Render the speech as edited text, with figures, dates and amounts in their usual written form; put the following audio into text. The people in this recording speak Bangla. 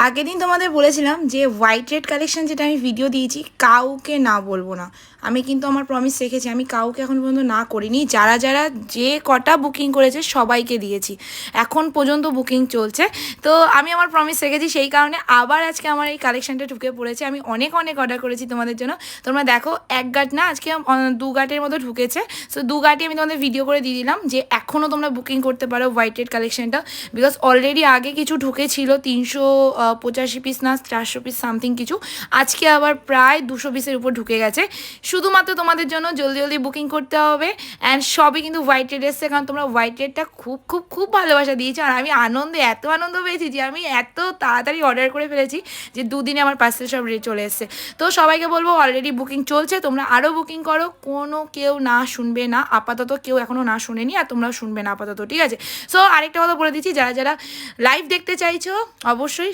আগের দিন তোমাদের বলেছিলাম যে হোয়াইট রেড কালেকশন যেটা আমি ভিডিও দিয়েছি কাউকে না বলবো না। আমি কিন্তু আমার প্রমিস রেখেছি, আমি কাউকে এখন পর্যন্ত না করিনি। যারা যারা যে কটা বুকিং করেছে সবাইকে দিয়েছি, এখন পর্যন্ত বুকিং চলছে। তো আমি আমার প্রমিস রেখেছি, সেই কারণে আবার আজকে আমার এই কালেকশনটা ঢুকে পড়েছে। আমি অনেক অনেক অর্ডার করেছি তোমাদের জন্য। তোমরা দেখো, এক গাঁট না, আজকে 2 গাঁটের মতো ঢুকেছে। সো 2 গাঁটই আমি তোমাদের ভিডিও করে দিয়ে দিলাম যে এখনও তোমরা বুকিং করতে পারো হোয়াইট রেড কালেকশনটা, বিকজ অলরেডি আগে কিছু ঢুকেছিল 385 পিস না 400 পিস সামথিং কিছু। আজকে আবার প্রায় 200 পিসের উপর ঢুকে গেছে। শুধুমাত্র তোমাদের জন্য জলদি জলদি বুকিং করতে হবে। অ্যান্ড সবই কিন্তু হোয়াইট রেড এসছে, কারণ তোমরা হোয়াইট রেডটা খুব খুব খুব ভালোবাসা দিয়েছো। আর আমি এত আনন্দ পেয়েছি যে আমি এত তাড়াতাড়ি অর্ডার করে ফেলেছি যে 2 দিনে আমার পার্সেল সব চলে এসছে। তো সবাইকে বলবো অলরেডি বুকিং চলছে, তোমরা আরও বুকিং করো। কেউ না শুনবে না আপাতত, কেউ এখনও না শুনেনি, আর তোমরাও শুনবে না আপাতত, ঠিক আছে? সো আরেকটা কথা বলে দিচ্ছি, যারা যারা লাইভ দেখতে চাইছো অবশ্যই